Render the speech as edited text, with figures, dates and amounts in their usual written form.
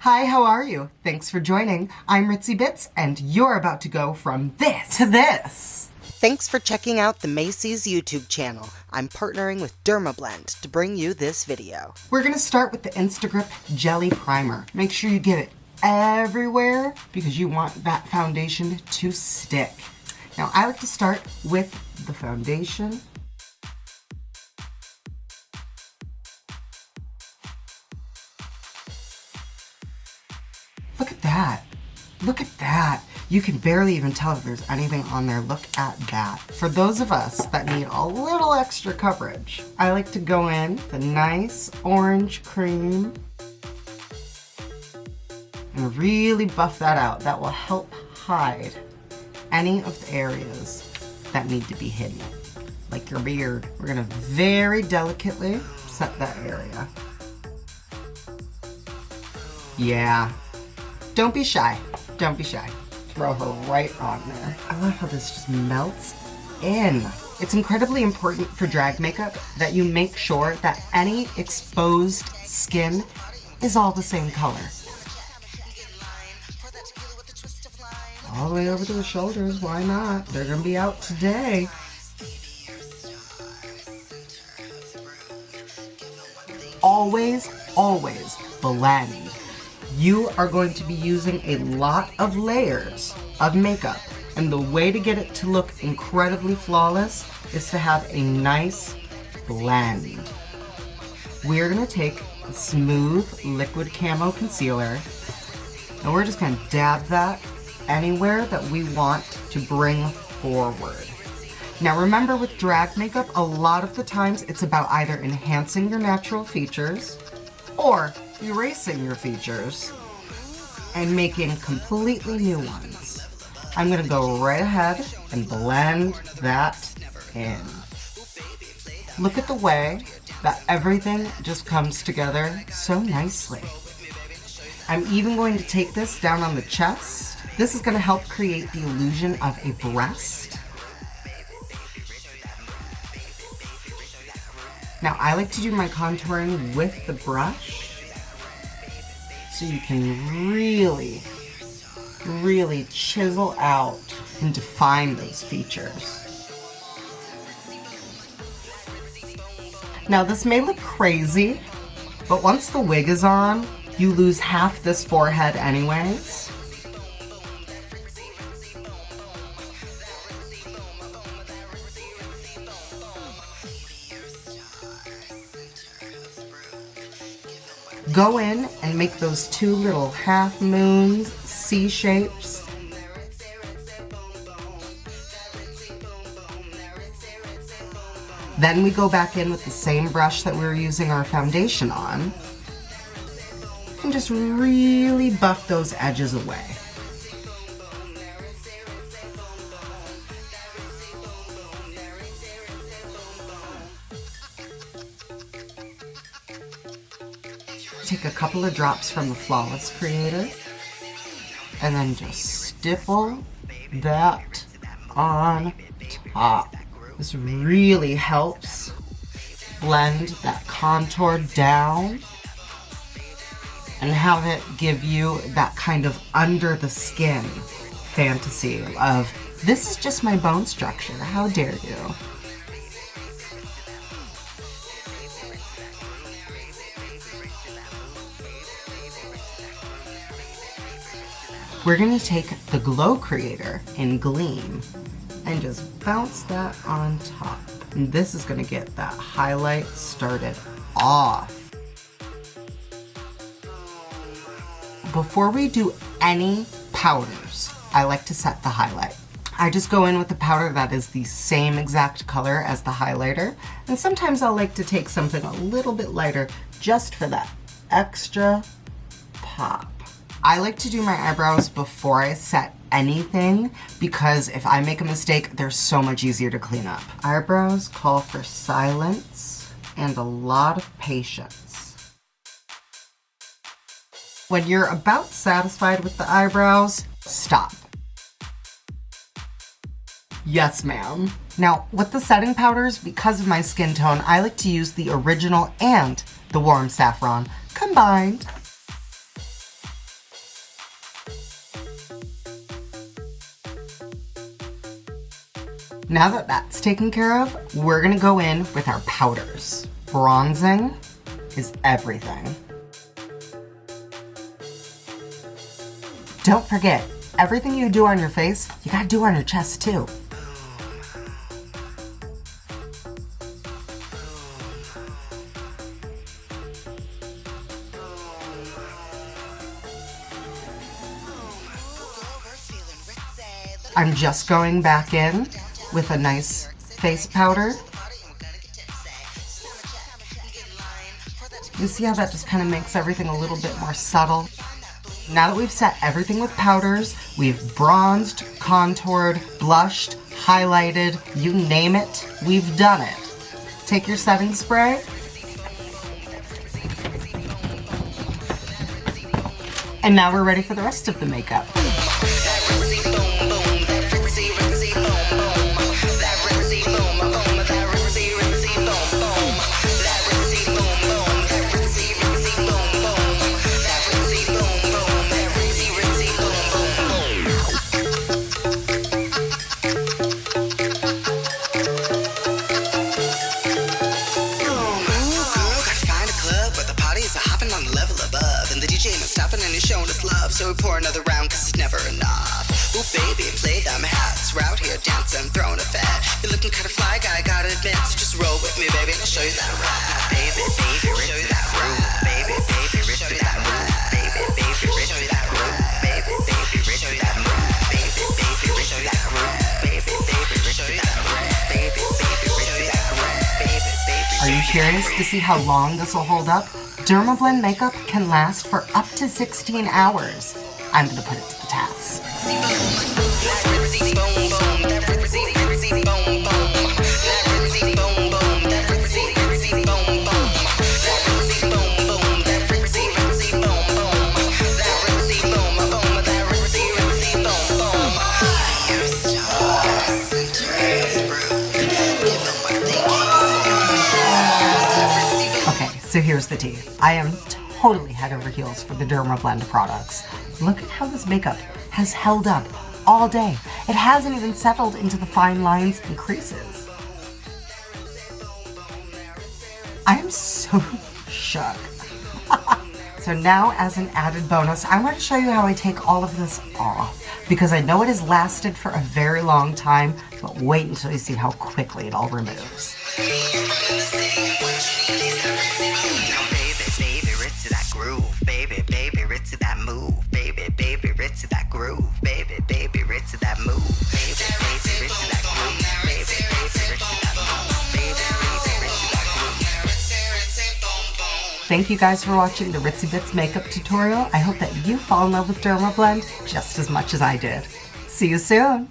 Hi, how are you? Thanks for joining. I'm Ritzy Bits, and you're about to go from this to this. Thanks for checking out the Macy's YouTube channel. I'm partnering with Dermablend to bring you this video. We're gonna start with the Instagrip Jelly Primer. Make sure you get it everywhere because you want that foundation to stick. Now, I like to start with the foundation. Look at that. Look at that. You can barely even tell if there's anything on there. Look at that. For those of us that need a little extra coverage, I like to go in the nice orange cream and really buff that out. That will help hide any of the areas that need to be hidden, like your beard. We're gonna very delicately set that area. Yeah. Don't be shy. Don't be shy. Throw her right on there. I love how this just melts in. It's incredibly important for drag makeup that you make sure that any exposed skin is all the same color. All the way over to the shoulders, why not? They're gonna be out today. Always, always blend. You are going to be using a lot of layers of makeup, and the way to get it to look incredibly flawless is to have a nice blend. We're gonna take a smooth liquid camo concealer, and we're just gonna dab that anywhere that we want to bring forward. Now remember, with drag makeup, a lot of the times it's about either enhancing your natural features or erasing your features and making completely new ones. I'm gonna go right ahead and blend that in. Look at the way that everything just comes together so nicely. I'm even going to take this down on the chest. This is gonna help create the illusion of a breast. Now, I like to do my contouring with the brush so you can really, really chisel out and define those features. Now, this may look crazy, but once the wig is on, you lose half this forehead anyways. Go in and make those two little half moons, C shapes. Then we go back in with the same brush that we were using our foundation on and just really buff those edges away. Take a couple of drops from the Flawless Creator and then just stipple that on top. This really helps blend that contour down and have it give you that kind of under the skin fantasy of, this is just my bone structure, how dare you? We're gonna take the Glow Creator in Gleam and just bounce that on top. And this is gonna get that highlight started off. Before we do any powders, I like to set the highlight. I just go in with the powder that is the same exact color as the highlighter, and sometimes I'll like to take something a little bit lighter just for that extra pop. I like to do my eyebrows before I set anything because if I make a mistake, they're so much easier to clean up. Eyebrows call for silence and a lot of patience. When you're about satisfied with the eyebrows, stop. Yes, ma'am. Now, with the setting powders, because of my skin tone, I like to use the original and the warm saffron combined. Now that that's taken care of, we're gonna go in with our powders. Bronzing is everything. Don't forget, everything you do on your face, you gotta do on your chest too. I'm just going back in with a nice face powder. You see how that just kind of makes everything a little bit more subtle? Now that we've set everything with powders, we've bronzed, contoured, blushed, highlighted, you name it, we've done it. Take your setting spray and now we're ready for the rest of the makeup. So we pour another round cause it's never enough. Ooh baby, play them hats. We're out here dancing, throwing a fit. You're looking kinda fly guy, gotta admit. So just roll with me baby and I'll show you that rap. Baby, baby, rich to that room. Baby, baby, rich to that room. Baby, baby, rich to that room. Baby, baby, rich to that room. Baby, baby, rich to that room. Baby, baby, rich to that room. Baby, baby, rich to that room. Baby, baby. Are you curious to see how long this will hold up? Dermablend makeup can last for up to 16 hours. I'm gonna put it to the test. Okay, so here's the tea. I am totally head over heels for the Dermablend products. Look at how this makeup has held up all day. It hasn't even settled into the fine lines and creases. I'm so shook. So now, as an added bonus, I want to show you how I take all of this off, because I know it has lasted for a very long time, but wait until you see how quickly it all removes. Thank you guys for watching the Ritzy Bits makeup tutorial. I hope that you fall in love with Dermablend just as much as I did. See you soon!